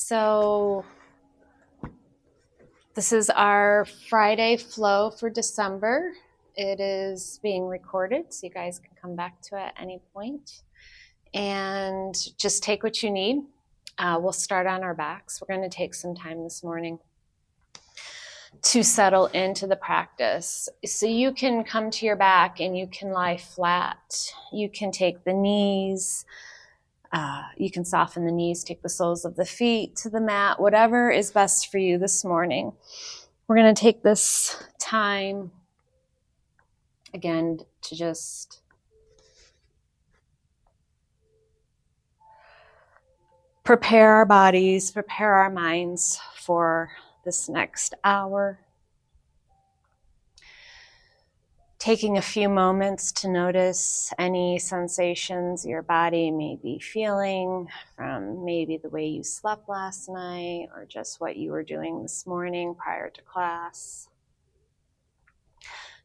So this is our Friday flow for December. It is being recorded, so you guys can come back to it at any point. And just take what you need. We'll start on our backs. We're going to take some time this morning to settle into the practice. So you can come to your back and you can lie flat. You can take the knees. You can soften the knees, take the soles of the feet to the mat, whatever is best for you this morning. We're going to take this time, again, to just prepare our bodies, prepare our minds for this next hour. Taking a few moments to notice any sensations your body may be feeling from maybe the way you slept last night or just what you were doing this morning prior to class.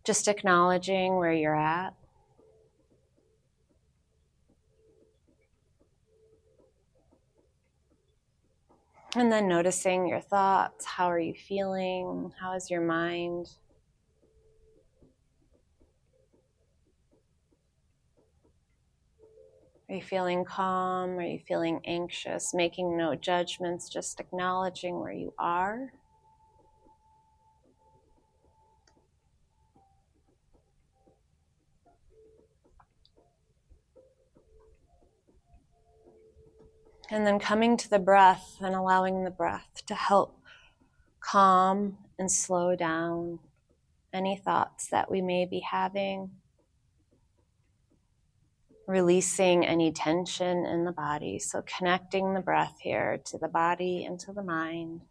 Just acknowledging where you're at. And then noticing your thoughts. How are you feeling? How is your mind? Are you feeling calm? Are you feeling anxious? Making no judgments, just acknowledging where you are. And then coming to the breath and allowing the breath to help calm and slow down any thoughts that we may be having. Releasing any tension in the body. So connecting the breath here to the body and to the mind.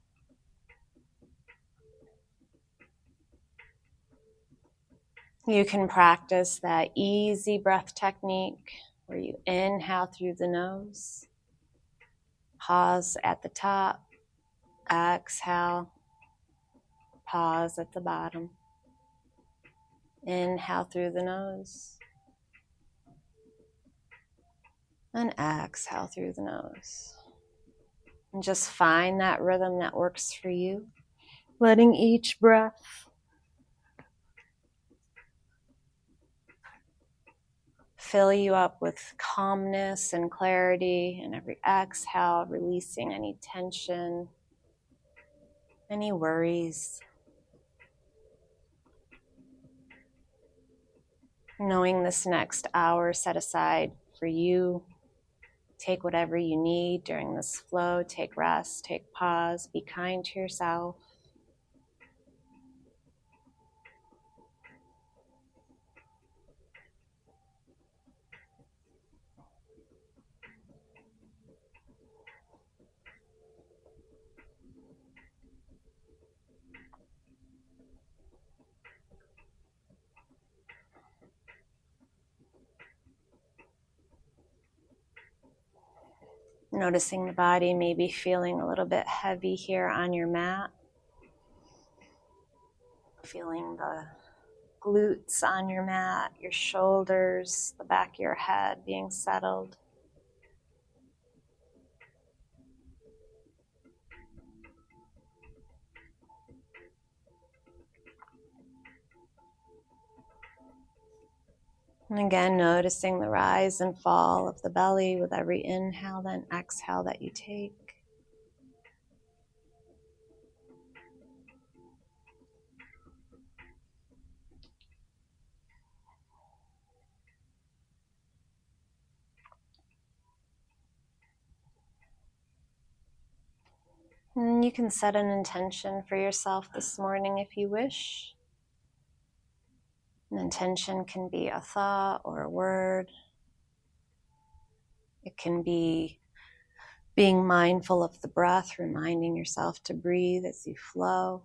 You can practice that easy breath technique where you inhale through the nose, pause at the top, exhale, pause at the bottom. Inhale through the nose, and exhale through the nose. And just find that rhythm that works for you, letting each breath fill you up with calmness and clarity, and every exhale releasing any tension, any worries. Knowing this next hour set aside for you. Take whatever you need during this flow. Take rest, take pause, be kind to yourself. Noticing the body maybe feeling a little bit heavy here on your mat. Feeling the glutes on your mat, your shoulders, the back of your head being settled. And again, noticing the rise and fall of the belly with every inhale, then exhale that you take. And you can set an intention for yourself this morning if you wish. An intention can be a thought or a word. It can be being mindful of the breath, reminding yourself to breathe as you flow.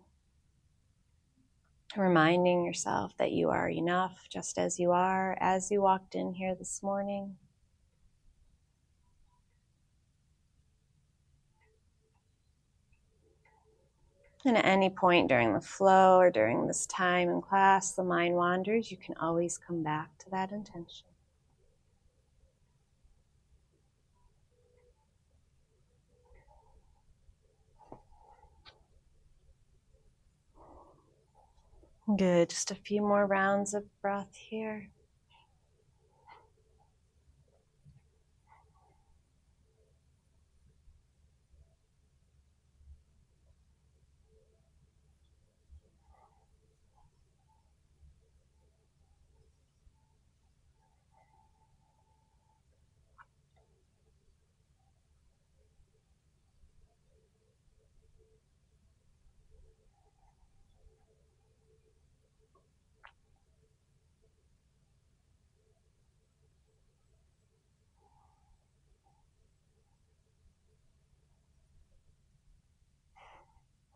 Reminding yourself that you are enough just as you are, as you walked in here this morning. And at any point during the flow or during this time in class, the mind wanders, you can always come back to that intention. Good, just a few more rounds of breath here.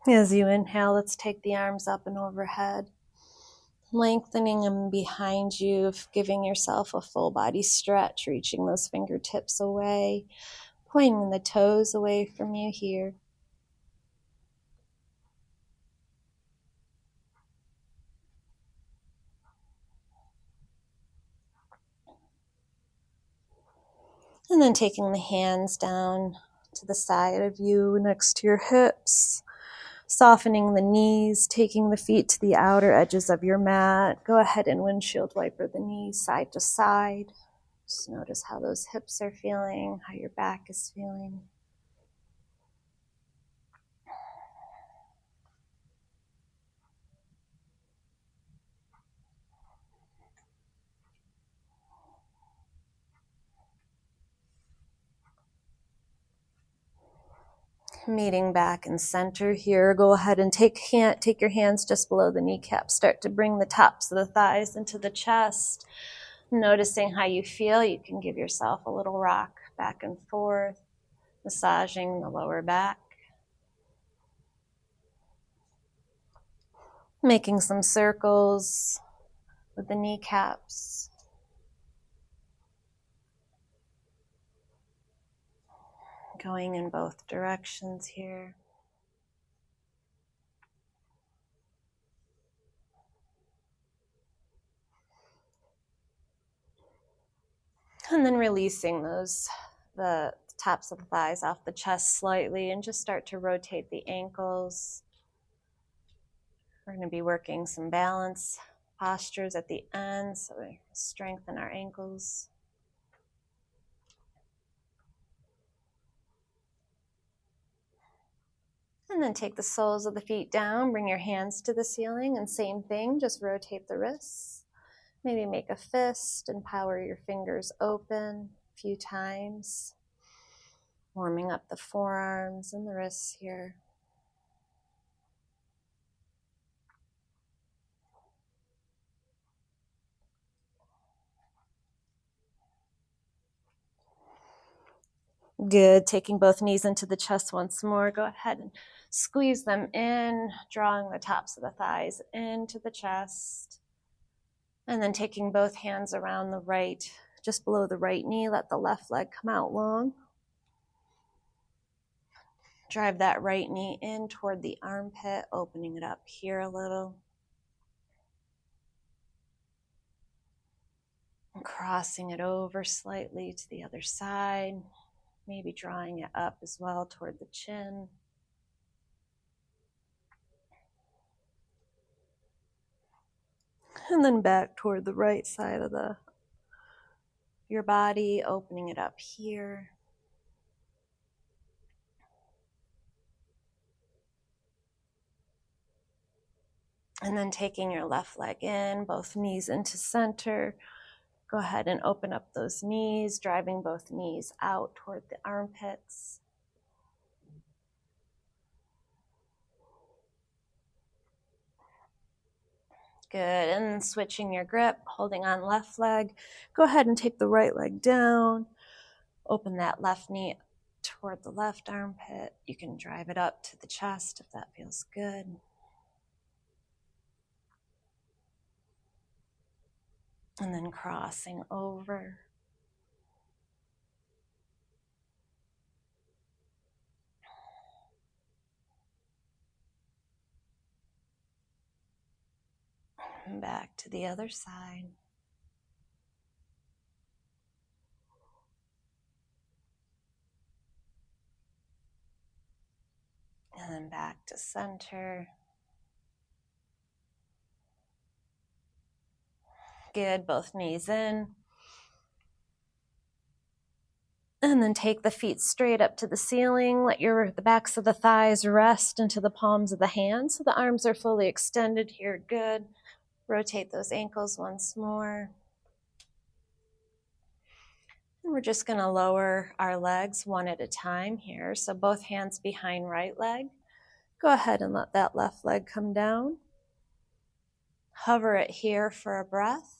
As you inhale, let's take the arms up and overhead, lengthening them behind you, giving yourself a full body stretch, reaching those fingertips away, pointing the toes away from you here. And then taking the hands down to the side of you next to your hips, softening the knees, taking the feet to the outer edges of your mat. Go ahead and windshield wiper the knees side to side. Just notice how those hips are feeling, how your back is feeling. Meeting back in center here. Go ahead and take your hands just below the kneecaps. Start to bring the tops of the thighs into the chest. Noticing how you feel, you can give yourself a little rock back and forth, massaging the lower back. Making some circles with the kneecaps. Going in both directions here. And then releasing the tops of the thighs off the chest slightly, and just start to rotate the ankles. We're going to be working some balance postures at the end, so we strengthen our ankles. And then take the soles of the feet down, bring your hands to the ceiling, and same thing, just rotate the wrists. Maybe make a fist and power your fingers open a few times. Warming up the forearms and the wrists here. Good. Taking both knees into the chest once more. Go ahead and squeeze them in, drawing the tops of the thighs into the chest. And then taking both hands around the right, just below the right knee. Let the left leg come out long. Drive that right knee in toward the armpit, opening it up here a little. And crossing it over slightly to the other side. Maybe drawing it up as well toward the chin. And then back toward the right side of your body, opening it up here. And then taking your left leg in, both knees into center. Go ahead and open up those knees, driving both knees out toward the armpits. Good, and switching your grip, holding on left leg. Go ahead and take the right leg down. Open that left knee toward the left armpit. You can drive it up to the chest if that feels good. And then crossing over. And back to the other side. And then back to center. Good, both knees in. And then take the feet straight up to the ceiling. Let the backs of the thighs rest into the palms of the hands. So the arms are fully extended here. Good. Rotate those ankles once more. And we're just going to lower our legs one at a time here. So both hands behind right leg. Go ahead and let that left leg come down. Hover it here for a breath.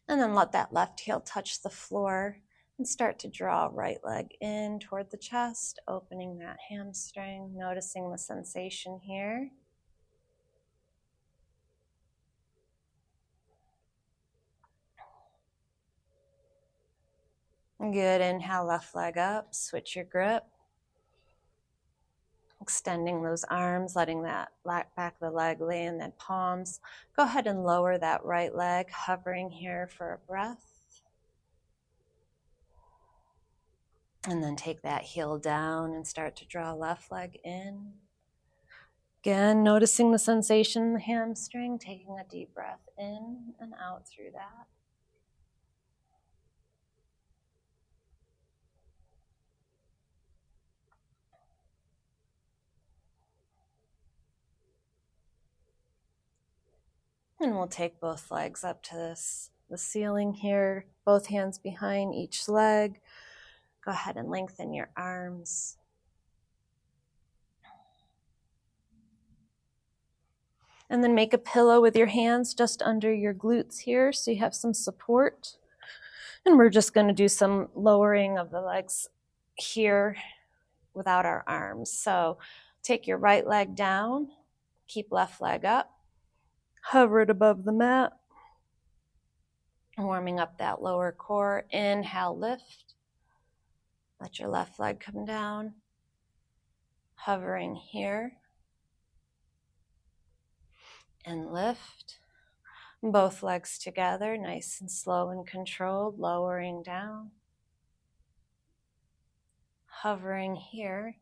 And then let that left heel touch the floor and start to draw right leg in toward the chest, opening that hamstring, noticing the sensation here. Good, inhale, left leg up, switch your grip. Extending those arms, letting that back of the leg lay in the palms. Go ahead and lower that right leg, hovering here for a breath. And then take that heel down and start to draw left leg in. Again, noticing the sensation in the hamstring, taking a deep breath in and out through that. And we'll take both legs up to the ceiling here, both hands behind each leg. Go ahead and lengthen your arms. And then make a pillow with your hands just under your glutes here so you have some support. And we're just going to do some lowering of the legs here without our arms. So take your right leg down, keep left leg up, hover it above the mat, warming up that lower core. Inhale, lift. Let your left leg come down, hovering here, and lift. Both legs together, nice and slow and controlled, lowering down, hovering here.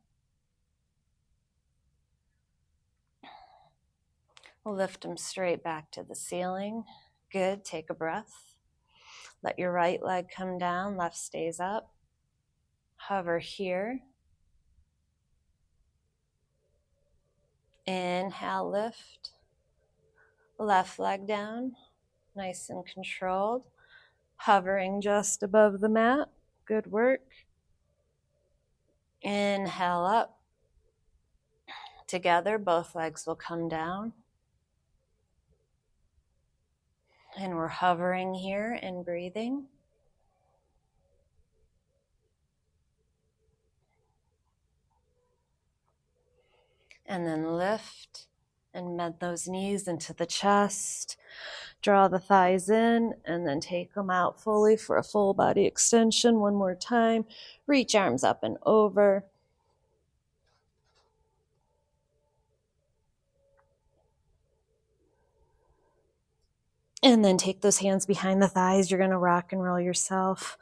We'll lift them straight back to the ceiling. Good, take a breath. Let your right leg come down, left stays up. Hover here. Inhale, lift. Left leg down, nice and controlled. Hovering just above the mat. Good work. Inhale up. Together, both legs will come down. And we're hovering here and breathing. And then lift and bend those knees into the chest. Draw the thighs in and then take them out fully for a full body extension. One more time. Reach arms up and over. And then take those hands behind the thighs. You're going to rock and roll yourself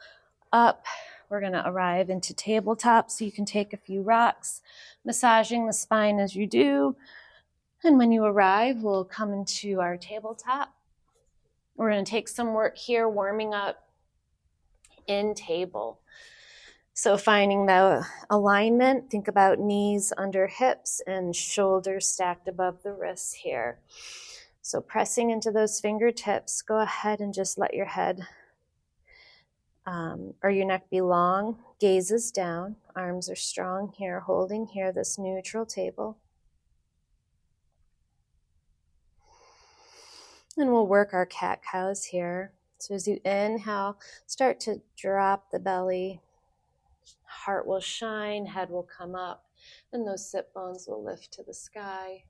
up. We're going to arrive into tabletop, so you can take a few rocks, massaging the spine as you do. And when you arrive, we'll come into our tabletop. We're going to take some work here, warming up in table. So finding the alignment, think about knees under hips and shoulders stacked above the wrists here. So pressing into those fingertips, go ahead and just let your head or your neck be long, gazes down, arms are strong here, holding here this neutral table. And we'll work our cat-cows here. So as you inhale, start to drop the belly. Heart will shine, head will come up, and those sit bones will lift to the sky.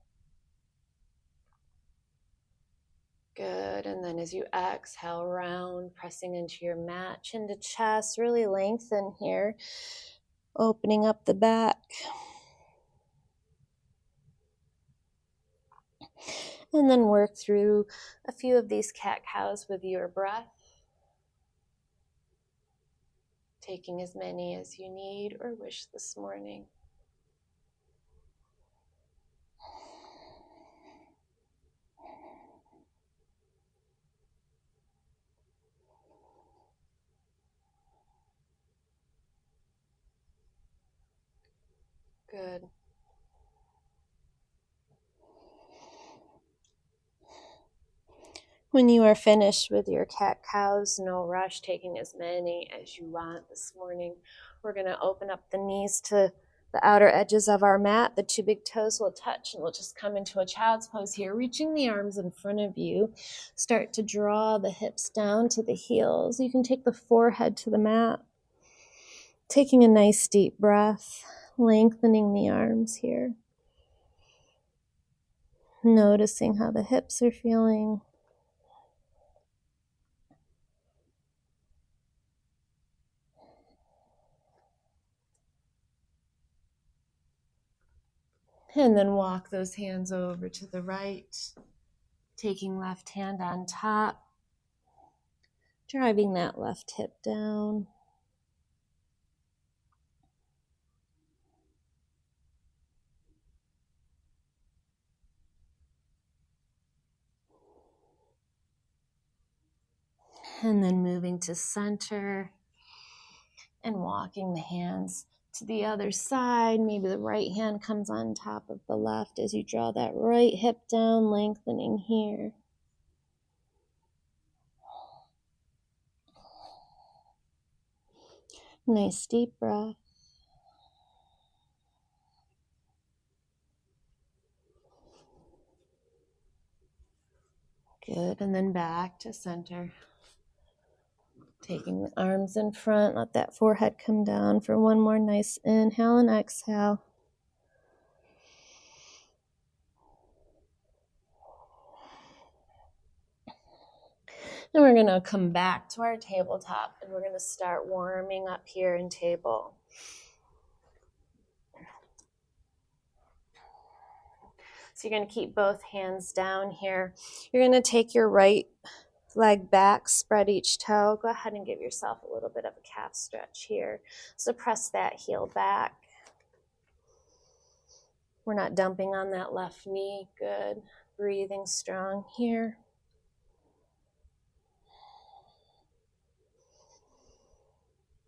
Good, and then as you exhale, round, pressing into your mat, chin to chest, really lengthen here, opening up the back. And then work through a few of these cat-cows with your breath, taking as many as you need or wish this morning. Good. When you are finished with your cat-cows, no rush, taking as many as you want this morning. We're going to open up the knees to the outer edges of our mat. The two big toes will touch and we'll just come into a child's pose here, reaching the arms in front of you. Start to draw the hips down to the heels. You can take the forehead to the mat. Taking a nice deep breath, lengthening the arms here. Noticing how the hips are feeling. And then walk those hands over to the right, taking left hand on top, driving that left hip down. And then moving to center and walking the hands to the other side. Maybe the right hand comes on top of the left as you draw that right hip down, lengthening here. Nice deep breath. Good, and then back to center. Taking the arms in front, let that forehead come down for one more nice inhale and exhale. Then we're going to come back to our tabletop and we're going to start warming up here in table. So you're going to keep both hands down here. You're going to take your right leg back, spread each toe. Go ahead and give yourself a little bit of a calf stretch here. So press that heel back. We're not dumping on that left knee. Good. Breathing strong here.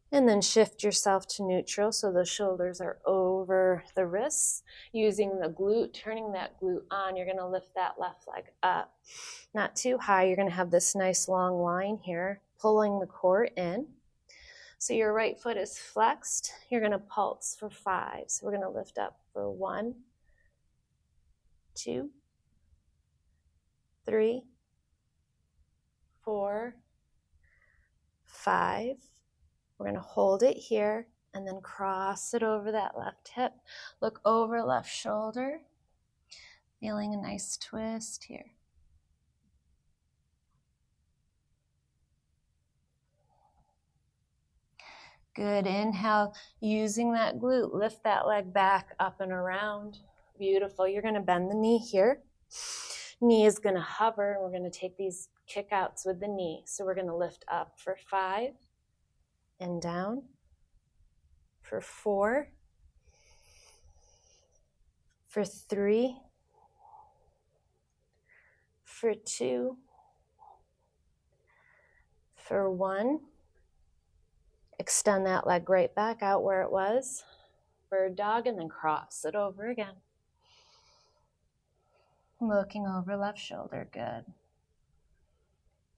And then shift yourself to neutral so the shoulders are over the wrists. Using the glute, turning that glute on, you're going to lift that left leg up. Not too high. You're going to have this nice long line here, pulling the core in. So your right foot is flexed. You're going to pulse for 5. So we're going to lift up for 1, 2, 3, 4, 5. We're going to hold it here and then cross it over that left hip. Look over left shoulder. Feeling a nice twist here. Good. Inhale, using that glute, lift that leg back up and around. Beautiful. You're going to bend the knee here. Knee is going to hover, and we're going to take these kickouts with the knee. So we're going to lift up for 5 and down for 4, for 3, for 2, for 1. Extend that leg right back out where it was. Bird dog, and then cross it over again. Looking over left shoulder, good.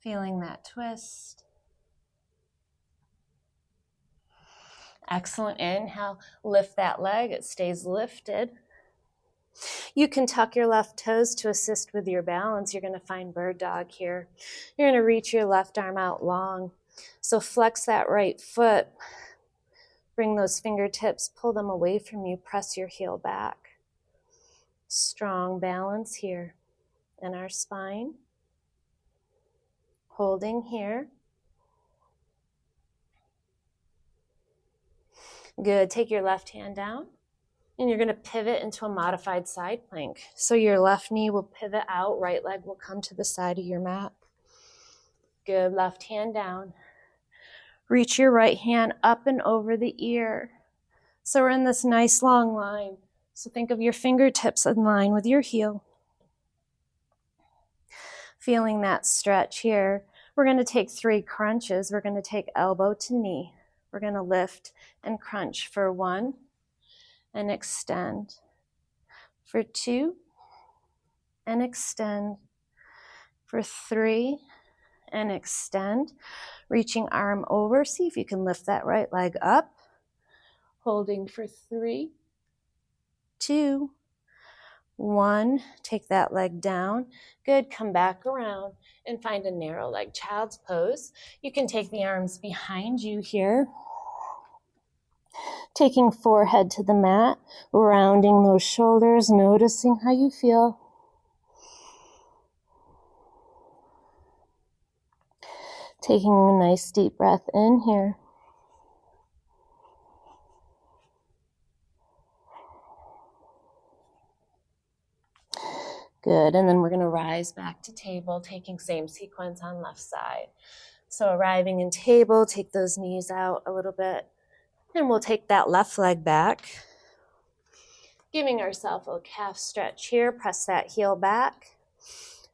Feeling that twist. Excellent. Inhale, lift that leg. It stays lifted. You can tuck your left toes to assist with your balance. You're going to find bird dog here. You're going to reach your left arm out long. So flex that right foot. Bring those fingertips, pull them away from you. Press your heel back. Strong balance here in our spine. Holding here. Good. Take your left hand down and you're going to pivot into a modified side plank. So your left knee will pivot out, right leg will come to the side of your mat. Good. Left hand down. Reach your right hand up and over the ear. So we're in this nice long line. So think of your fingertips in line with your heel. Feeling that stretch here. We're going to take 3 crunches. We're going to take elbow to knee. We're going to lift and crunch for 1, and extend. For 2, and extend. For 3, and extend. Reaching arm over. See if you can lift that right leg up. Holding for 3, 2, 1. Take that leg down. Good. Come back around and find a narrow leg child's pose. You can take the arms behind you here. Taking forehead to the mat, rounding those shoulders, noticing how you feel. Taking a nice deep breath in here. Good, and then we're gonna rise back to table, taking same sequence on left side. So arriving in table, take those knees out a little bit, and we'll take that left leg back. Giving ourselves a calf stretch here, press that heel back.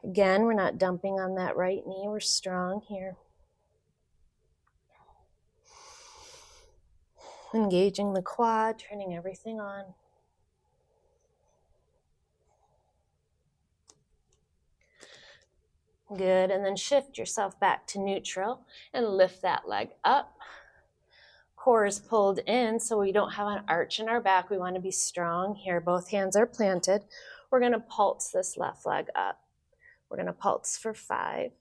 Again, we're not dumping on that right knee, we're strong here. Engaging the quad, turning everything on. Good, and then shift yourself back to neutral and lift that leg up. Core is pulled in so we don't have an arch in our back. We want to be strong here. Both hands are planted. We're going to pulse this left leg up. We're going to pulse for 5,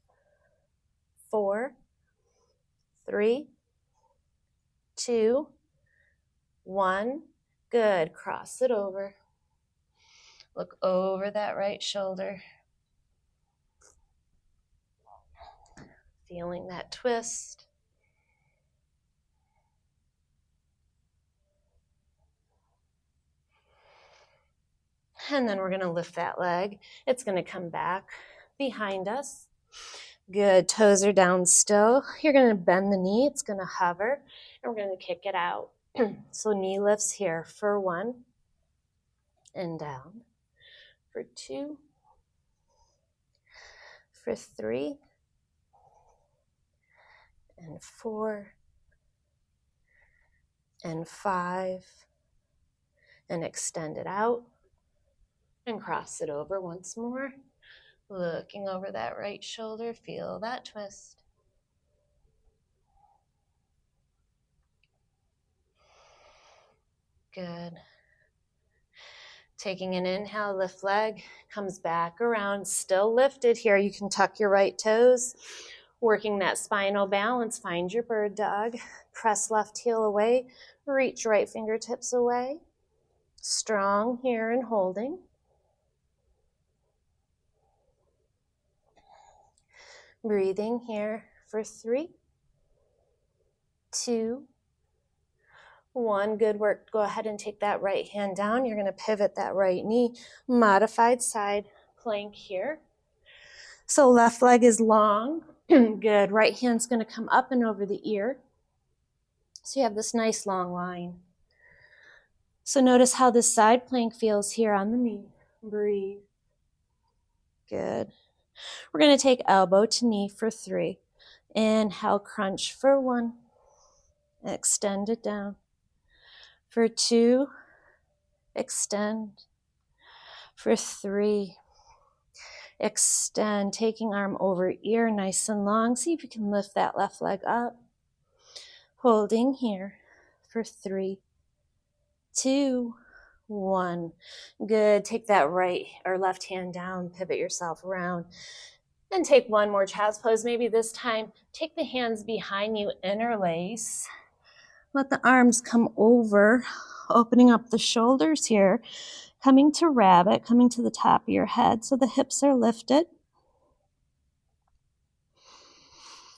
4, 3, 2, 1. Good. Cross it over. Look over that right shoulder. Feeling that twist. And then we're going to lift that leg. It's going to come back behind us. Good. Toes are down still. You're going to bend the knee. It's going to hover. And we're going to kick it out. So knee lifts here for 1. And down. For 2. For 3. And 4. And 5. And extend it out. And cross it over once more. Looking over that right shoulder, feel that twist. Good. Taking an inhale, lift leg, comes back around, still lifted here. You can tuck your right toes, working that spinal balance. Find your bird dog. Press left heel away, reach right fingertips away. Strong here and holding. Breathing here for 3, 2, 1. Good work. Go ahead and take that right hand down. You're going to pivot that right knee. Modified side plank here. So left leg is long. Good. Right hand's going to come up and over the ear. So you have this nice long line. So notice how this side plank feels here on the knee. Breathe. Good. We're going to take elbow to knee for 3. Inhale, crunch for 1. Extend it down. For 2, extend. For 3, extend. Taking arm over ear, nice and long. See if you can lift that left leg up. Holding here for 3, 2, 1. Good. Take that right or left hand down, pivot yourself around. And take one more child's pose. Maybe this time, take the hands behind you, interlace. Let the arms come over, opening up the shoulders here, coming to rabbit, coming to the top of your head so the hips are lifted.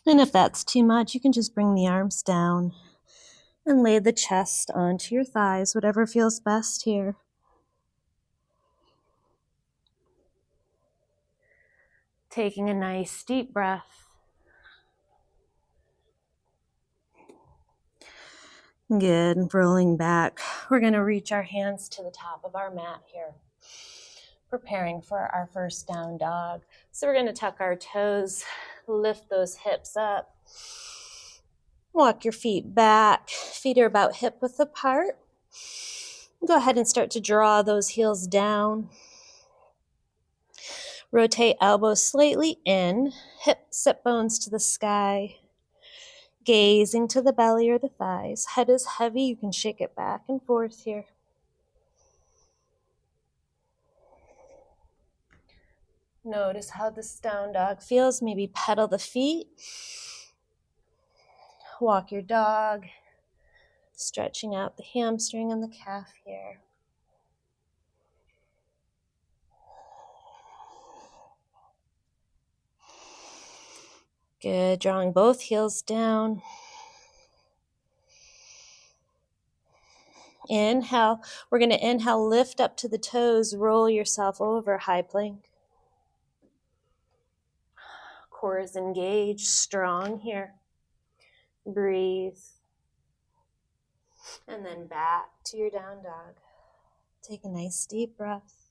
And if that's too much, you can just bring the arms down and lay the chest onto your thighs, whatever feels best here. Taking a nice deep breath. Good, rolling back. We're going to reach our hands to the top of our mat here, preparing for our first down dog. So we're going to tuck our toes, lift those hips up, walk your feet back. Feet are about hip width apart. Go ahead and start to draw those heels down. Rotate elbows slightly in, hips, sit bones to the sky. Gazing to the belly or the thighs. Head is heavy, you can shake it back and forth here. Notice how this down dog feels. Maybe pedal the feet. Walk your dog. Stretching out the hamstring and the calf here. Good, drawing both heels down. Inhale. We're going to inhale, lift up to the toes, roll yourself over, high plank. Core is engaged, strong here. Breathe. And then back to your down dog. Take a nice deep breath.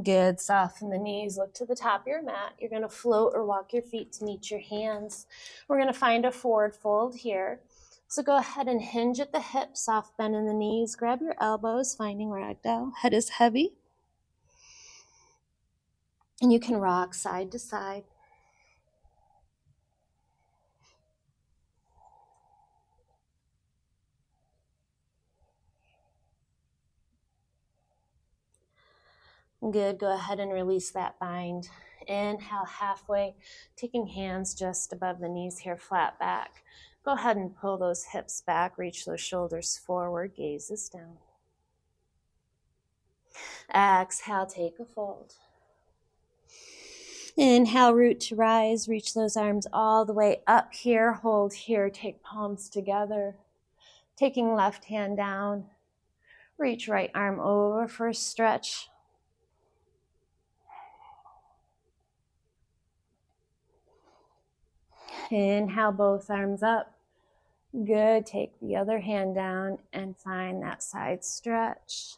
Good, soften the knees, look to the top of your mat. You're going to float or walk your feet to meet your hands. We're going to find a forward fold here. So go ahead and hinge at the hips, soft bend in the knees. Grab your elbows, finding ragdoll. Head is heavy. And you can rock side to side. Good, go ahead and release that bind. Inhale halfway, taking hands just above the knees here, flat back. Go ahead and pull those hips back, reach those shoulders forward, gazes down. Exhale, take a fold. Inhale, root to rise, reach those arms all the way up here, hold here, take palms together. Taking left hand down, reach right arm over for a stretch. Inhale, both arms up. Good, take the other hand down and find that side stretch.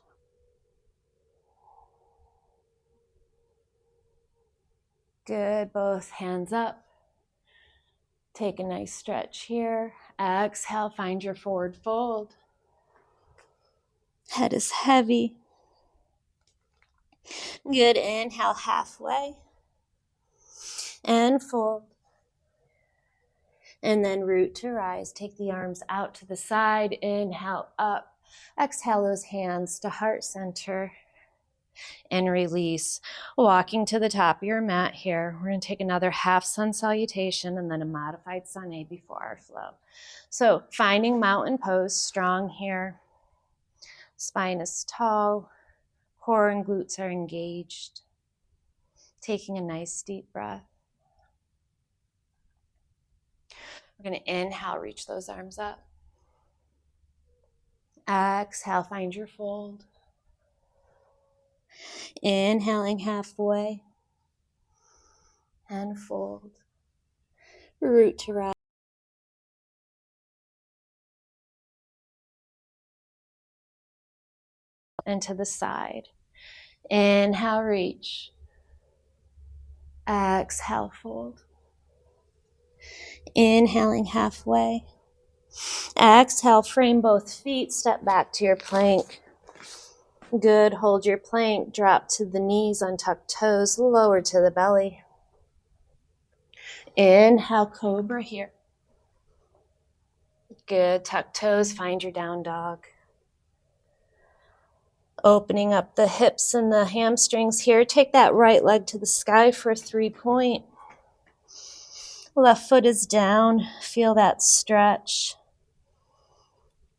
Good, both hands up. Take a nice stretch here. Exhale, find your forward fold. Head is heavy. Good, inhale halfway. And fold. And then root to rise. Take the arms out to the side. Inhale up. Exhale those hands to heart center. And release. Walking to the top of your mat here. We're going to take another half sun salutation and then a modified sun A before our flow. So finding mountain pose, strong here. Spine is tall. Core and glutes are engaged. Taking a nice deep breath. We're going to inhale, reach those arms up. Exhale, find your fold. Inhaling halfway. And fold. Root to rise. And to the side. Inhale, reach. Exhale, fold. Inhaling halfway. Exhale, frame both feet, step back to your plank. Good, hold your plank, drop to the knees, untuck toes, lower to the belly. Inhale, cobra here. Good, tuck toes, find your down dog. Opening up the hips and the hamstrings here. Take that right leg to the sky for a 3-point. Left foot is down. Feel that stretch.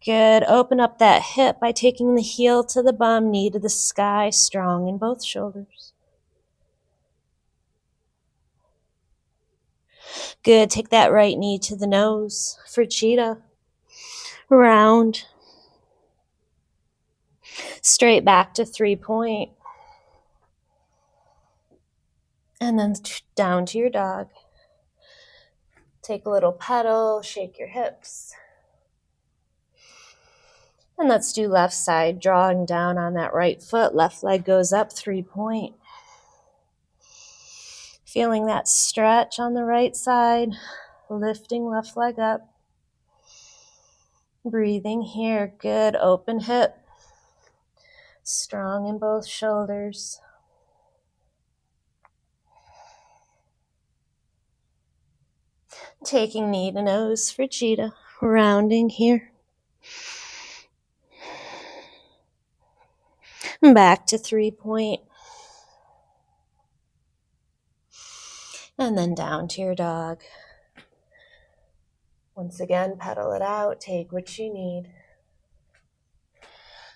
Good. Open up that hip by taking the heel to the bum, knee to the sky, strong in both shoulders. Good. Take that right knee to the nose for cheetah. Round. Straight back to 3-point. And then down to your dog. Take a little pedal, shake your hips. And let's do left side, drawing down on that right foot. Left leg goes up, 3-point. Feeling that stretch on the right side, lifting left leg up. Breathing here. Good. Open hip. Strong in both shoulders. Taking knee to nose for cheetah. Rounding here. Back to 3-point. And then down to your dog. Once again, pedal it out. Take what you need.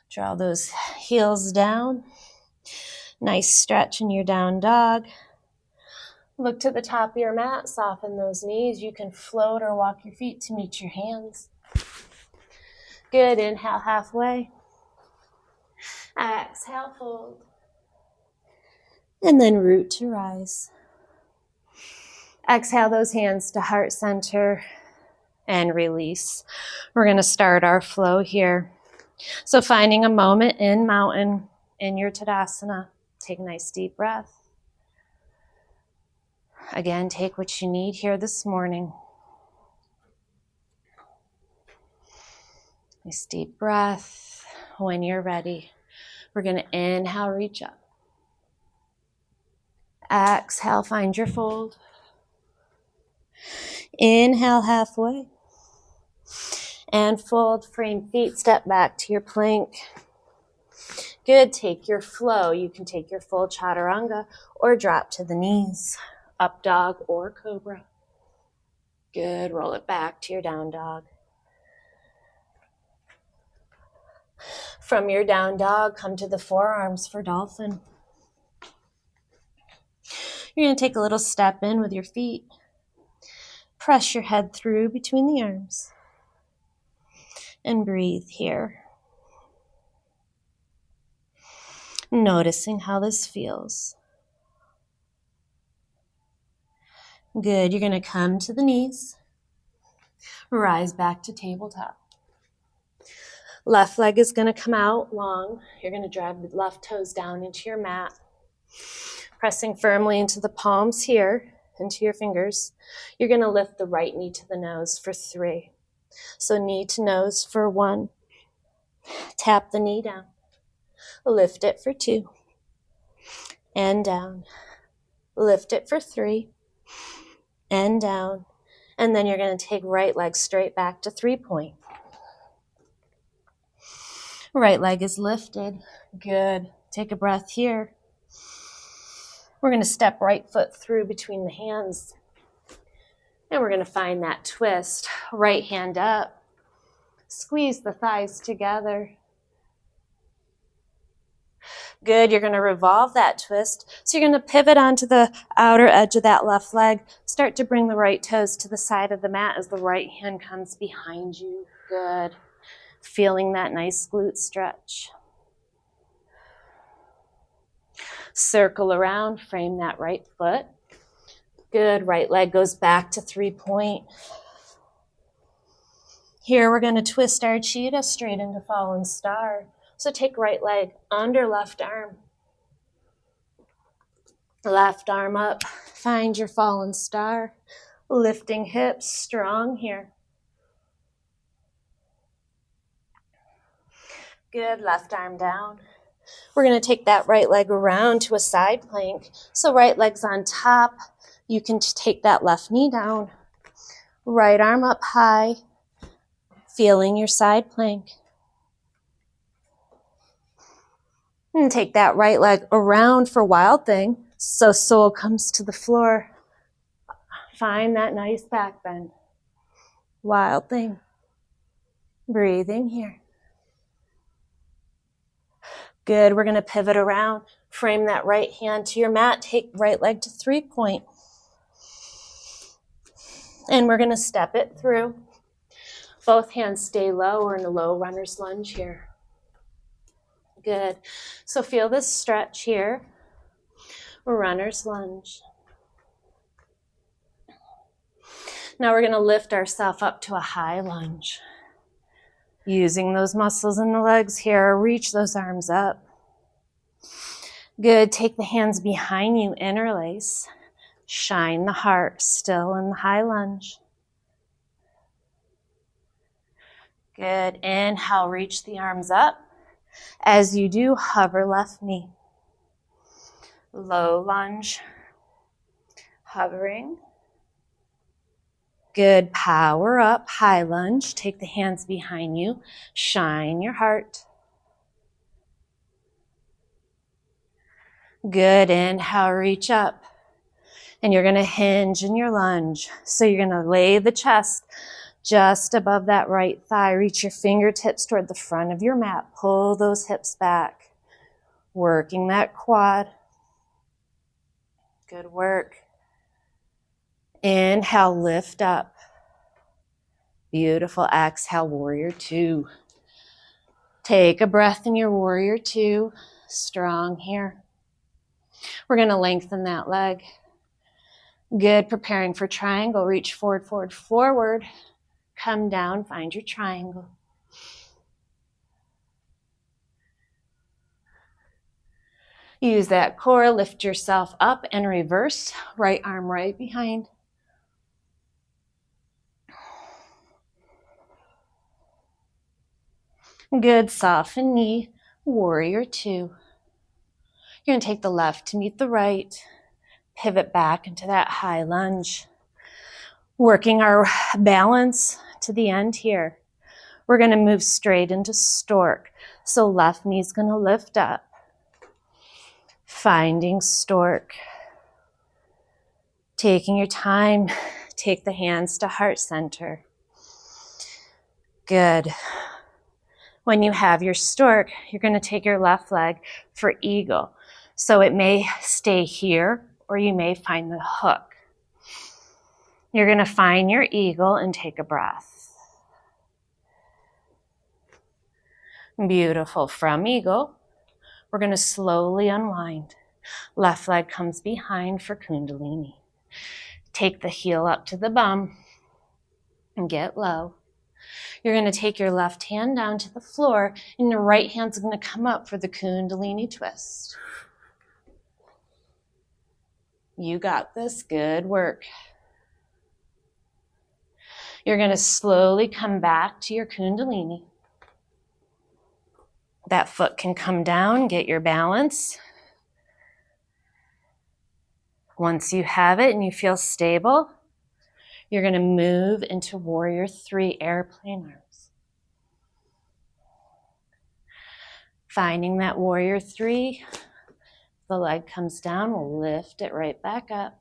Draw those heels down. Nice stretch in your down dog. Look to the top of your mat. Soften those knees. You can float or walk your feet to meet your hands. Good. Inhale halfway. Exhale, fold. And then root to rise. Exhale those hands to heart center and release. We're going to start our flow here. So finding a moment in mountain in your Tadasana. Take a nice deep breath. Again, take what you need here this morning. Nice deep breath. When you're ready, we're going to inhale, reach up. Exhale, find your fold. Inhale halfway. And fold, frame feet, step back to your plank. Good, take your flow. You can take your full chaturanga or drop to the knees. Up dog or cobra. Good, roll it back to your down dog. From your down dog, come to the forearms for dolphin. You're going to take a little step in with your feet. Press your head through between the arms. And breathe here. Noticing how this feels. Good. You're going to come to the knees. Rise back to tabletop. Left leg is going to come out long. You're going to drive the left toes down into your mat. Pressing firmly into the palms here, into your fingers. You're going to lift the right knee to the nose for 3. So knee to nose for 1. Tap the knee down. Lift it for 2. And down. Lift it for 3. And down. And then you're going to take right leg straight back to 3-point. Right leg is lifted. Good. Take a breath here. We're going to step right foot through between the hands. And we're going to find that twist. Right hand up. Squeeze the thighs together. Good. You're going to revolve that twist. So you're going to pivot onto the outer edge of that left leg. Start to bring the right toes to the side of the mat as the right hand comes behind you. Good. Feeling that nice glute stretch. Circle around, frame that right foot. Good. Right leg goes back to 3-point. Here we're going to twist our cheetah straight into fallen star. So take right leg under left arm. Left arm up. Find your fallen star. Lifting hips, strong here. Good. Left arm down. We're going to take that right leg around to a side plank. So right leg's on top. You can take that left knee down. Right arm up high. Feeling your side plank. And take that right leg around for wild thing. So sole comes to the floor. Find that nice back bend. Wild thing. Breathing here. Good. We're going to pivot around. Frame that right hand to your mat. Take right leg to 3-point. And we're going to step it through. Both hands stay low. We're in a low runner's lunge here. Good. So feel this stretch here. Runner's lunge. Now we're going to lift ourselves up to a high lunge. Using those muscles in the legs here, reach those arms up. Good. Take the hands behind you, interlace. Shine the heart, still in the high lunge. Good. Inhale, reach the arms up. As you do, hover left knee. Low lunge. Hovering. Good. Power up. High lunge. Take the hands behind you. Shine your heart. Good. Inhale, reach up. And you're going to hinge in your lunge. So you're going to lay the chest just above that right thigh. Reach your fingertips toward the front of your mat. Pull those hips back. Working that quad. Good work. Inhale, lift up. Beautiful. Exhale, warrior two. Take a breath in your warrior two. Strong here. We're going to lengthen that leg. Good. Preparing for triangle. Reach forward, forward, forward. Come down. Find your triangle. Use that core. Lift yourself up and reverse. Right arm right behind. Good. Soften knee. Warrior two. You're going to take the left to meet the right. Pivot back into that high lunge. Working our balance to the end here. We're going to move straight into stork. So left knee's going to lift up. Finding stork. Taking your time. Take the hands to heart center. Good. When you have your stork, you're going to take your left leg for eagle. So it may stay here or you may find the hook. You're going to find your eagle and take a breath. Beautiful. From eagle, we're going to slowly unwind. Left leg comes behind for kundalini. Take the heel up to the bum and get low. You're going to take your left hand down to the floor and your right hand's going to come up for the kundalini twist. You got this. Good work. You're going to slowly come back to your kundalini. That foot can come down, get your balance. Once you have it and you feel stable, you're going to move into warrior three, airplane arms. Finding that warrior three, the leg comes down, we'll lift it right back up.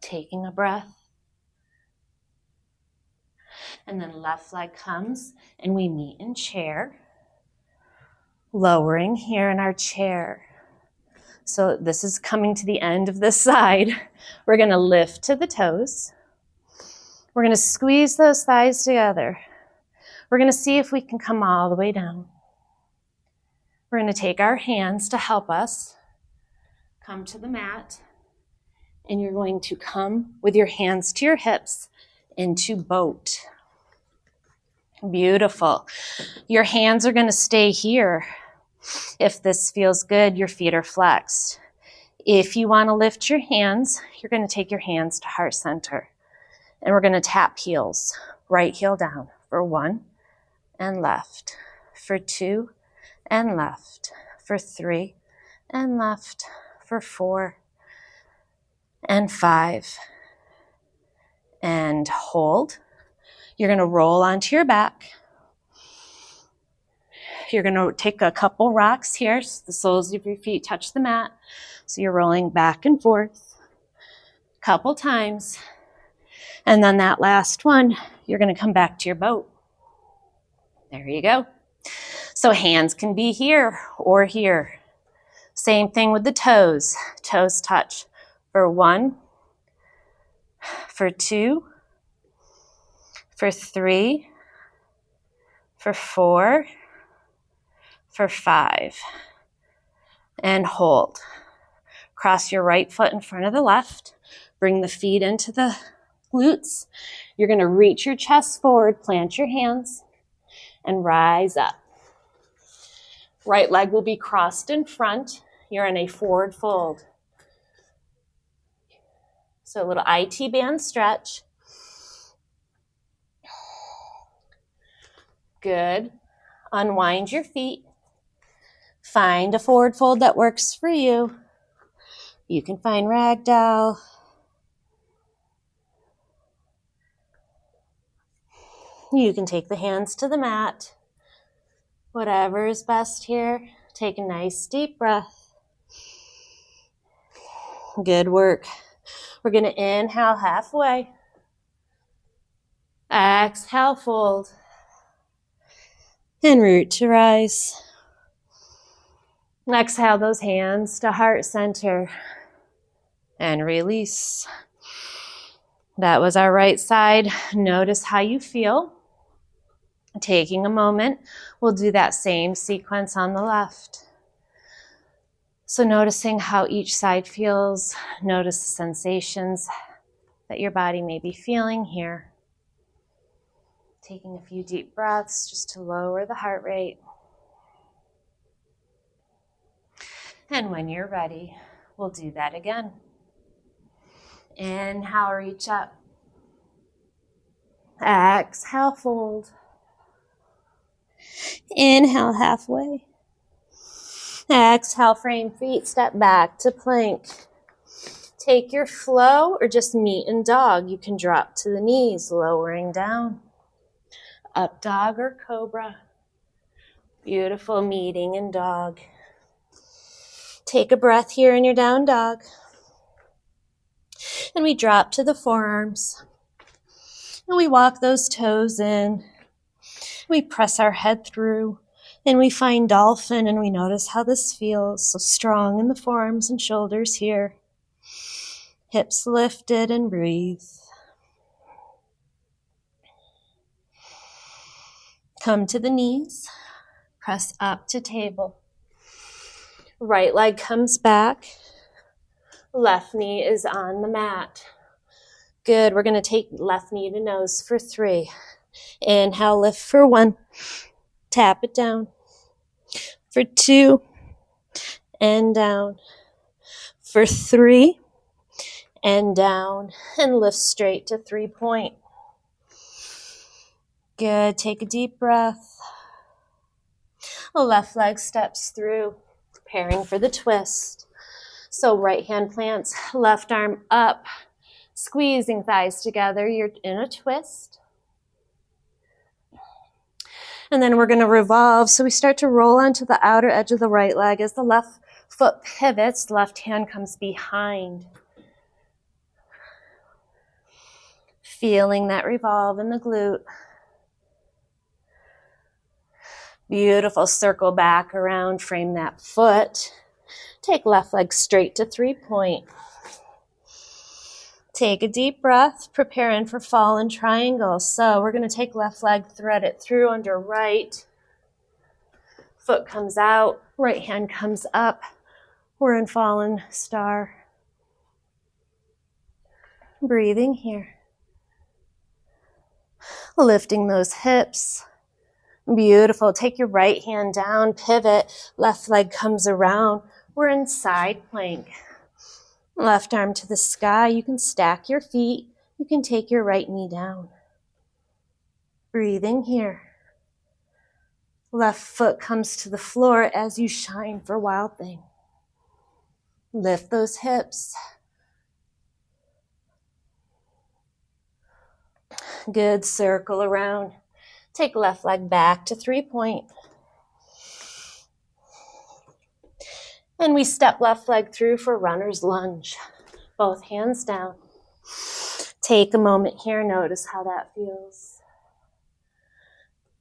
Taking a breath. And then left leg comes and we meet in chair. Lowering here in our chair. So this is coming to the end of this side. We're going to lift to the toes. We're going to squeeze those thighs together. We're going to see if we can come all the way down. We're going to take our hands to help us come to the mat. And you're going to come with your hands to your hips into boat. Beautiful. Your hands are going to stay here. If this feels good, your feet are flexed. If you want to lift your hands, you're going to take your hands to heart center. And we're going to tap heels. Right heel down for 1 and left. For 2 and left. For 3 and left. For 4 and 5. And hold. You're going to roll onto your back. You're going to take a couple rocks here. So the soles of your feet touch the mat. So you're rolling back and forth a couple times. And then that last one, you're going to come back to your boat. There you go. So hands can be here or here. Same thing with the toes. Toes touch for 1, for 2, for 3, for 4, for 5, and hold. Cross your right foot in front of the left. Bring the feet into the glutes. You're going to reach your chest forward, plant your hands, and rise up. Right leg will be crossed in front. You're in a forward fold. So a little IT band stretch. Good. Unwind your feet. Find a forward fold that works for you. You can find ragdoll. You can take the hands to the mat. Whatever is best here. Take a nice deep breath. Good work. We're going to inhale halfway. Exhale, fold. And root to rise. Exhale those hands to heart center. And release. That was our right side. Notice how you feel. Taking a moment, we'll do that same sequence on the left. So noticing how each side feels, notice the sensations that your body may be feeling here. Taking a few deep breaths just to lower the heart rate. And when you're ready, we'll do that again. Inhale, reach up. Exhale, fold. Inhale, halfway. Exhale, frame feet, step back to plank. Take your flow or just meet in dog. You can drop to the knees, lowering down. Up dog or cobra. Beautiful meeting in dog. Take a breath here in your down dog. And we drop to the forearms. And we walk those toes in. We press our head through. And we find dolphin and we notice how this feels. So strong in the forearms and shoulders here. Hips lifted and breathe. Come to the knees. Press up to table. Right leg comes back. Left knee is on the mat. Good. We're going to take left knee to nose for 3. Inhale, lift for 1. Tap it down. For 2. And down. For 3. And down. And lift straight to 3-point. Good. Take a deep breath. The left leg steps through, preparing for the twist. So right hand plants, left arm up, squeezing thighs together. You're in a twist. And then we're going to revolve. So we start to roll onto the outer edge of the right leg as the left foot pivots, the left hand comes behind. Feeling that revolve in the glute. Beautiful. Circle back around, frame that foot. Take left leg straight to 3-point. Take a deep breath, preparing for fallen triangle. So we're going to take left leg, thread it through under right. Foot comes out, right hand comes up. We're in fallen star. Breathing here. Lifting those hips. Beautiful. Take your right hand down, pivot. Left leg comes around. We're in side plank. Left arm to the sky. You can stack your feet. You can take your right knee down. Breathing here. Left foot comes to the floor as you shine for Wild Thing. Lift those hips. Good. Circle around. Take left leg back to 3-point. And we step left leg through for runner's lunge. Both hands down. Take a moment here. Notice how that feels.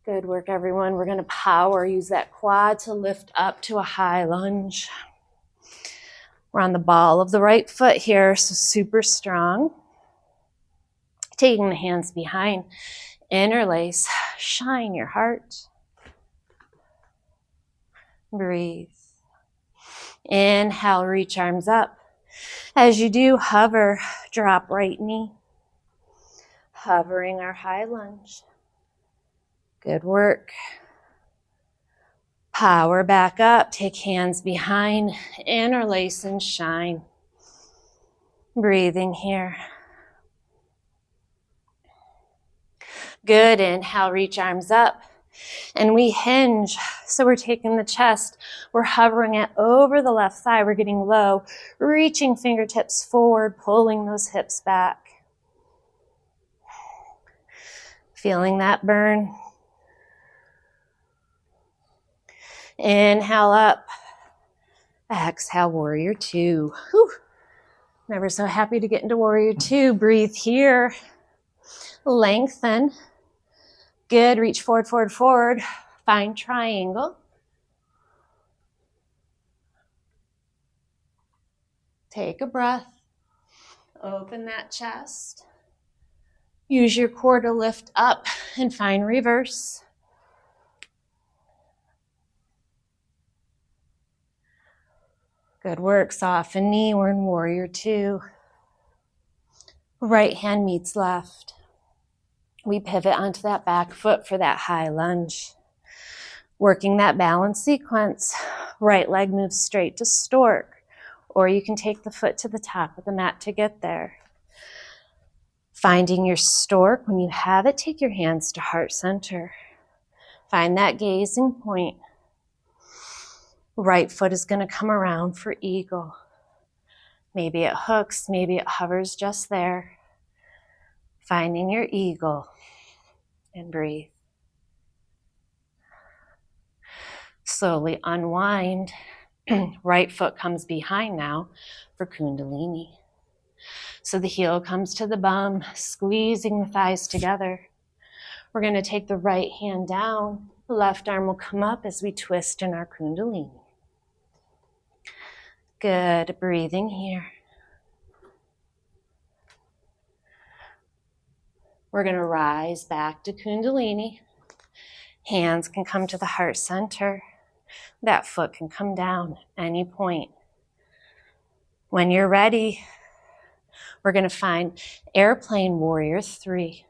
Good work, everyone. We're going to power. Use that quad to lift up to a high lunge. We're on the ball of the right foot here, so super strong. Taking the hands behind. Interlace. Shine your heart. Breathe. Inhale, reach arms up. As you do, hover, drop right knee. Hovering our high lunge. Good work. Power back up. Take hands behind. Interlace and shine. Breathing here. Good. Inhale, reach arms up. And we hinge. So we're taking the chest, we're hovering it over the left thigh, we're getting low, reaching fingertips forward, pulling those hips back. Feeling that burn. Inhale up. Exhale, warrior two. Whew. Never so happy to get into warrior two. Breathe here. Lengthen. Good. Reach forward, forward, forward. Find triangle. Take a breath. Open that chest. Use your core to lift up and find reverse. Good work. Soften knee. We're in warrior two. Right hand meets left. We pivot onto that back foot for that high lunge. Working that balance sequence. Right leg moves straight to stork, or you can take the foot to the top of the mat to get there. Finding your stork, when you have it, take your hands to heart center. Find that gazing point. Right foot is going to come around for eagle. Maybe it hooks, maybe it hovers just there. Finding your eagle and breathe. Slowly unwind. Right foot comes behind now for Kundalini. So the heel comes to the bum, squeezing the thighs together. We're going to take the right hand down. The left arm will come up as we twist in our Kundalini. Good. Breathing here. We're going to rise back to Kundalini. Hands can come to the heart center. That foot can come down at any point. When you're ready, we're going to find airplane warrior three.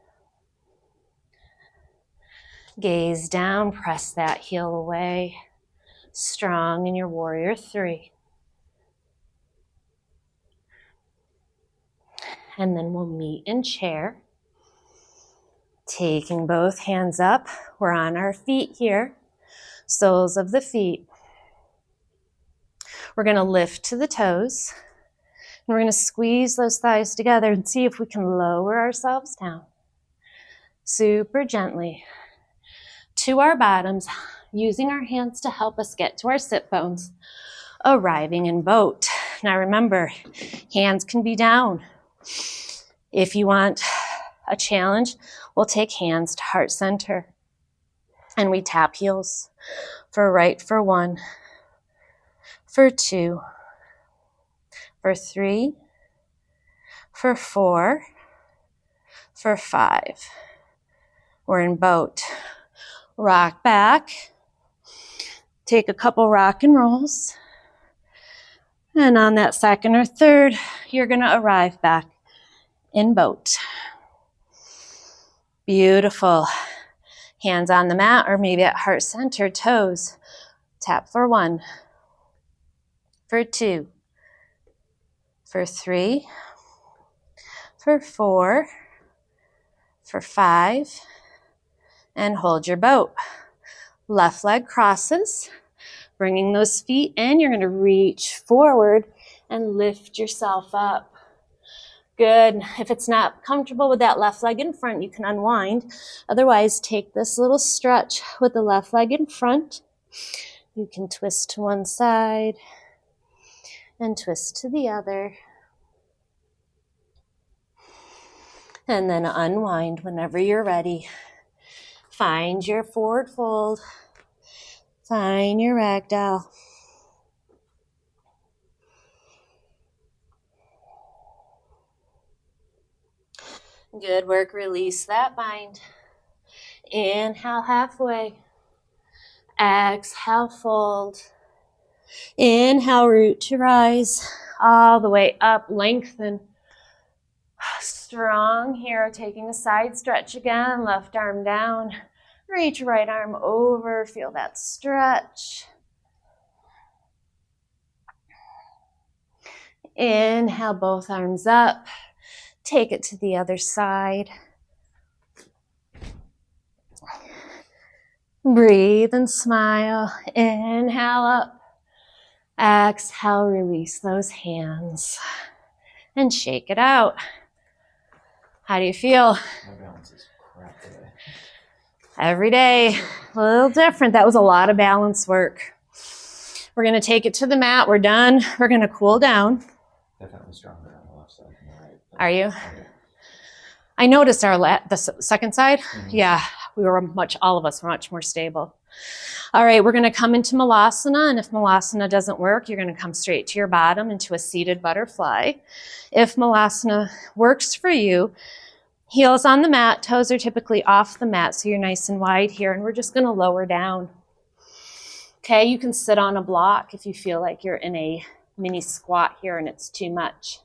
Gaze down, press that heel away. Strong in your warrior three. And then we'll meet in chair. Taking both hands up, we're on our feet here, soles of the feet. We're going to lift to the toes, and we're going to squeeze those thighs together and see if we can lower ourselves down. Super gently to our bottoms, using our hands to help us get to our sit bones, arriving in boat. Now remember, hands can be down. If you want a challenge, we'll take hands to heart center. And we tap heels for right for one, for two, for three, for four, for five. We're in boat. Rock back. Take a couple rock and rolls. And on that second or third, you're going to arrive back in boat. Beautiful. Hands on the mat or maybe at heart center, toes. Tap for one, for two, for three, for four, for five, and hold your boat. Left leg crosses, bringing those feet in. You're going to reach forward and lift yourself up. Good. If it's not comfortable with that left leg in front, you can unwind. Otherwise, take this little stretch with the left leg in front. You can twist to one side and twist to the other. And then unwind whenever you're ready. Find your forward fold. Find your ragdoll. Good work. Release that bind. Inhale halfway. Exhale, fold. Inhale, root to rise. All the way up, lengthen. Strong here. Taking a side stretch again. Left arm down. Reach right arm over. Feel that stretch. Inhale, both arms up. Take it to the other side. Breathe and smile. Inhale up. Exhale, release those hands. And shake it out. How do you feel? My balance is crap today. Every day, a little different. That was a lot of balance work. We're going to take it to the mat. We're done. We're going to cool down. Definitely stronger on the left side than the right. Are you? Okay. I noticed the second side. Mm-hmm. Yeah, all of us were much more stable. All right, we're going to come into Malasana, and if Malasana doesn't work, you're going to come straight to your bottom into a seated butterfly. If Malasana works for you, heels on the mat, toes are typically off the mat, so you're nice and wide here, and we're just going to lower down. Okay, you can sit on a block if you feel like you're in a mini squat here and it's too much.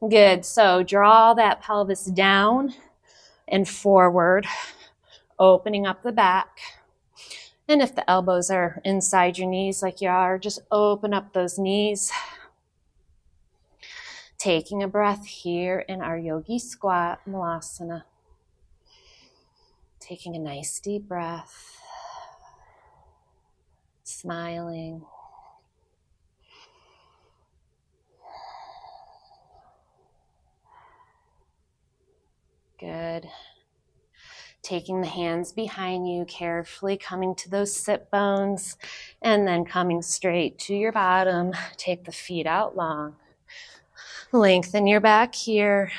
Good, so draw that pelvis down and forward, opening up the back. And if the elbows are inside your knees like you are, just open up those knees. Taking a breath here in our yogi squat, Malasana. Taking a nice deep breath. Smiling. Good. Taking the hands behind you, carefully coming to those sit bones, and then coming straight to your bottom. Take the feet out long. Lengthen your back here.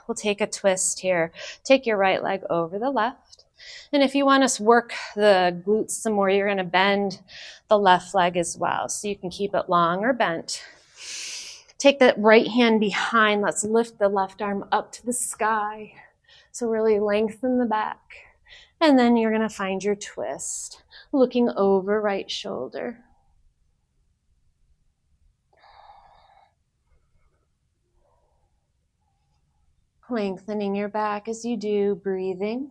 We'll take a twist here. Take your right leg over the left. And if you want to work the glutes some more, you're going to bend the left leg as well. So you can keep it long or bent. Take that right hand behind. Let's lift the left arm up to the sky. So really lengthen the back. And then you're going to find your twist, looking over right shoulder. Lengthening your back as you do, breathing.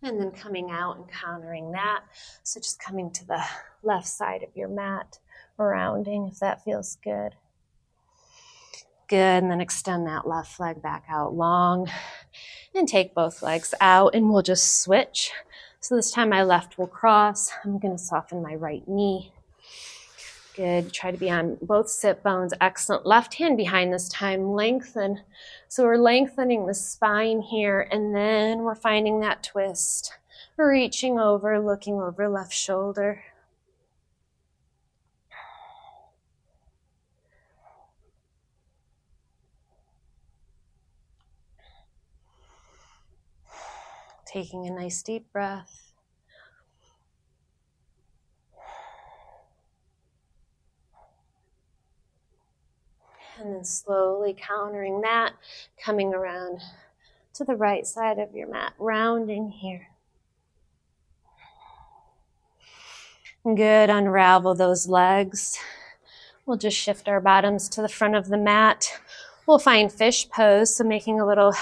And then coming out and countering that. So just coming to the left side of your mat, rounding if that feels good. Good, and then extend that left leg back out long. And take both legs out, and we'll just switch. So this time my left will cross. I'm going to soften my right knee. Good, try to be on both sit bones. Excellent. Left hand behind this time, lengthen. So we're lengthening the spine here, and then we're finding that twist. Reaching over, looking over left shoulder. Taking a nice deep breath. And then slowly countering that, coming around to the right side of your mat, rounding here. Good, unravel those legs. We'll just shift our bottoms to the front of the mat. We'll find fish pose, so making a little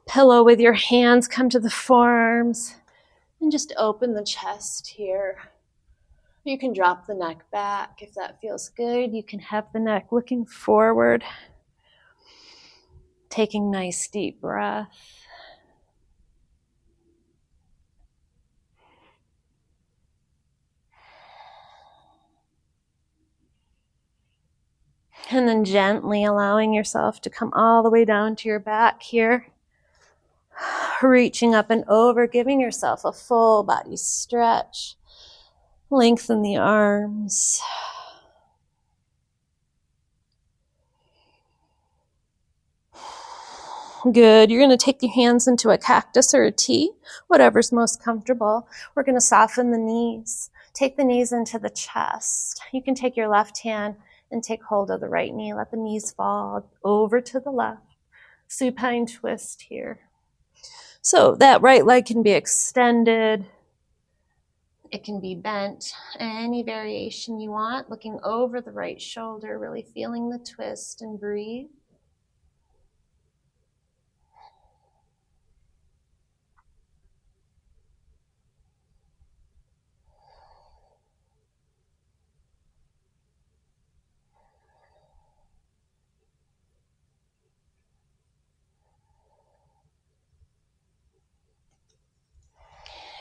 pillow with your hands, come to the forearms, and just open the chest here. You can drop the neck back if that feels good. You can have the neck looking forward. Taking nice deep breath. And then gently allowing yourself to come all the way down to your back here. Reaching up and over, giving yourself a full body stretch. Lengthen the arms. Good. You're going to take your hands into a cactus or a T, whatever's most comfortable. We're going to soften the knees. Take the knees into the chest. You can take your left hand and take hold of the right knee. Let the knees fall over to the left. Supine twist here. So that right leg can be extended. It can be bent. Any variation you want. Looking over the right shoulder, really feeling the twist, and breathe.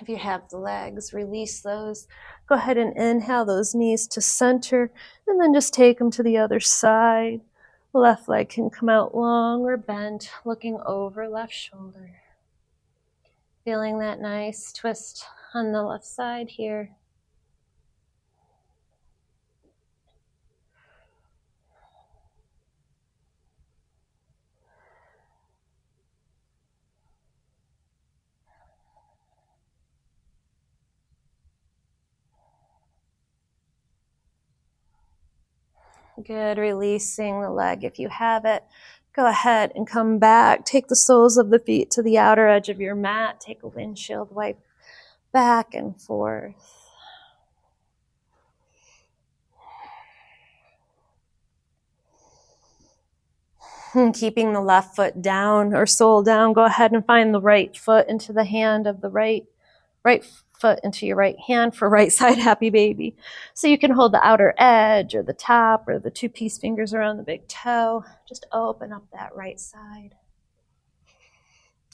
If you have the legs, release those. Go ahead and inhale those knees to center, and then just take them to the other side. Left leg can come out long or bent, looking over left shoulder. Feeling that nice twist on the left side here. Good, releasing the leg if you have it. Go ahead and come back. Take the soles of the feet to the outer edge of your mat. Take a windshield wipe back and forth. And keeping the left foot down or sole down, go ahead and find the right foot into the hand of the right foot into your right hand for right side happy baby. So you can hold the outer edge or the top or the two peace fingers around the big toe. Just open up that right side.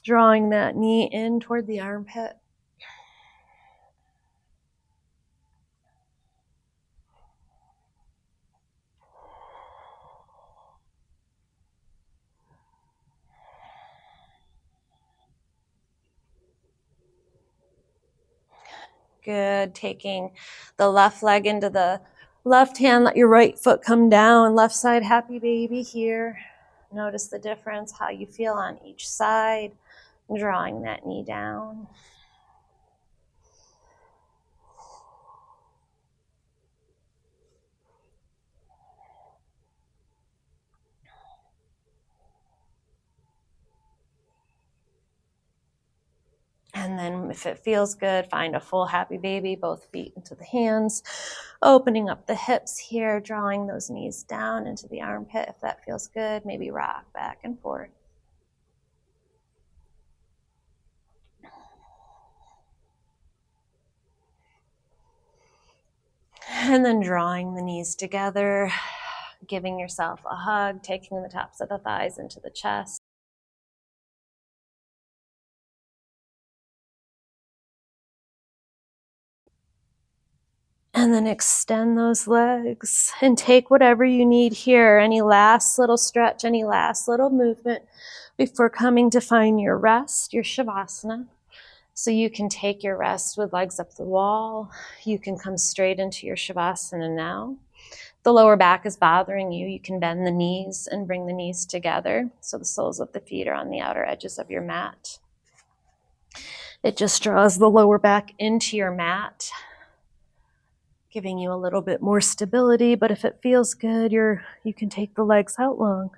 Drawing that knee in toward the armpit. Good. Taking the left leg into the left hand. Let your right foot come down. Left side happy baby here. Notice the difference, how you feel on each side. Drawing that knee down. And then if it feels good, find a full happy baby, both feet into the hands, opening up the hips here, drawing those knees down into the armpit. If that feels good, maybe rock back and forth. And then drawing the knees together, giving yourself a hug, taking the tops of the thighs into the chest. And then extend those legs and take whatever you need here. Any last little stretch, any last little movement before coming to find your rest, your Shavasana. So you can take your rest with legs up the wall. You can come straight into your Shavasana now. The lower back is bothering you. You can bend the knees and bring the knees together so the soles of the feet are on the outer edges of your mat. It just draws the lower back into your mat, giving you a little bit more stability, but if it feels good, you can take the legs out long.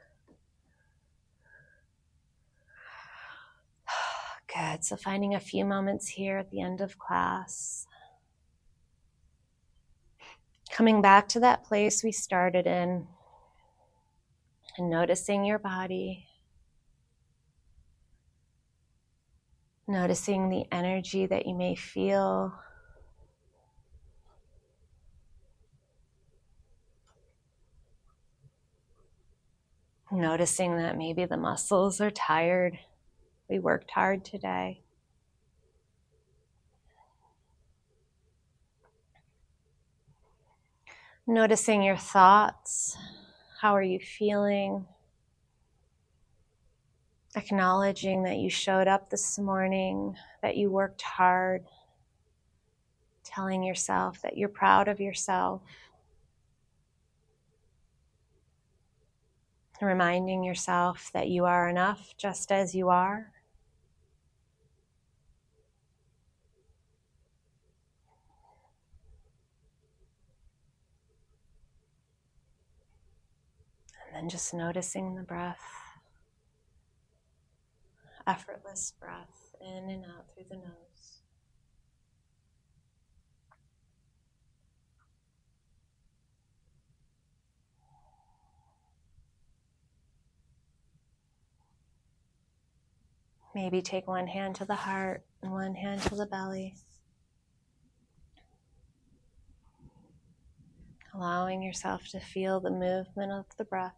Good, so finding a few moments here at the end of class. Coming back to that place we started in and noticing your body. Noticing the energy that you may feel. Noticing that maybe the muscles are tired. We worked hard today. Noticing your thoughts. How are you feeling? Acknowledging that you showed up this morning, that you worked hard. Telling yourself that you're proud of yourself. Reminding yourself that you are enough just as you are. And then just noticing the breath. Effortless breath in and out through the nose. Maybe take one hand to the heart and one hand to the belly. Allowing yourself to feel the movement of the breath.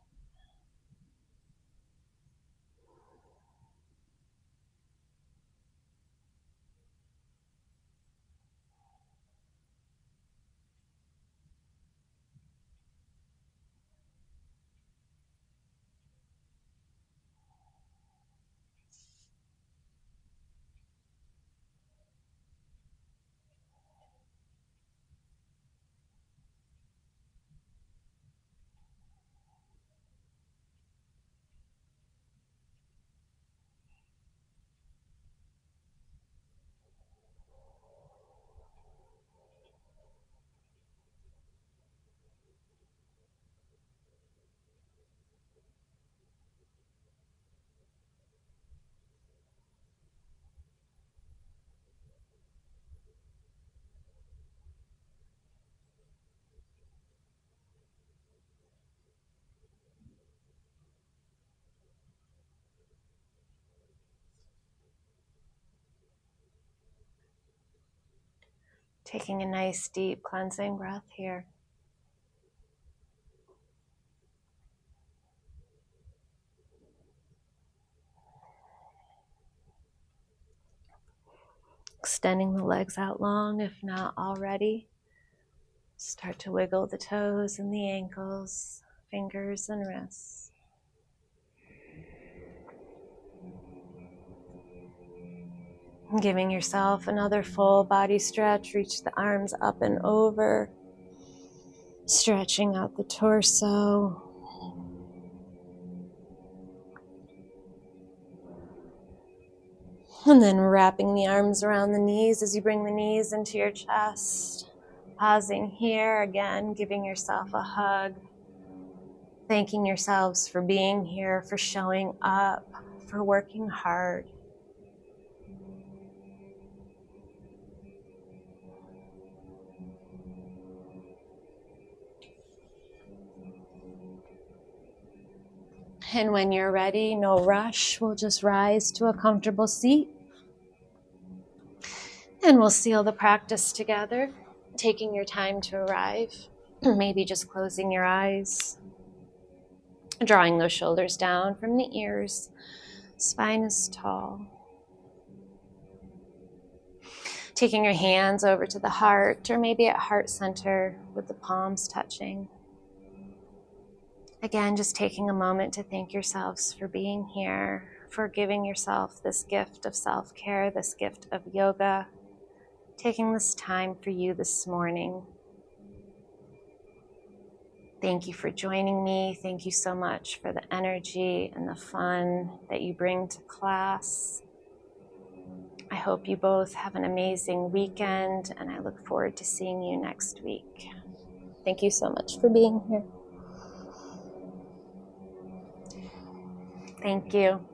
Taking a nice deep cleansing breath here. Extending the legs out long, if not already. Start to wiggle the toes and the ankles, fingers and wrists. Giving yourself another full body stretch. Reach the arms up and over. Stretching out the torso. And then wrapping the arms around the knees as you bring the knees into your chest. Pausing here again, giving yourself a hug. Thanking yourselves for being here, for showing up, for working hard. And when you're ready, no rush, we'll just rise to a comfortable seat. And we'll seal the practice together, taking your time to arrive. Maybe just closing your eyes. Drawing those shoulders down from the ears. Spine is tall. Taking your hands over to the heart, or maybe at heart center with the palms touching. Again, just taking a moment to thank yourselves for being here, for giving yourself this gift of self-care, this gift of yoga, taking this time for you this morning. Thank you for joining me. Thank you so much for the energy and the fun that you bring to class. I hope you both have an amazing weekend, and I look forward to seeing you next week. Thank you so much for being here. Thank you.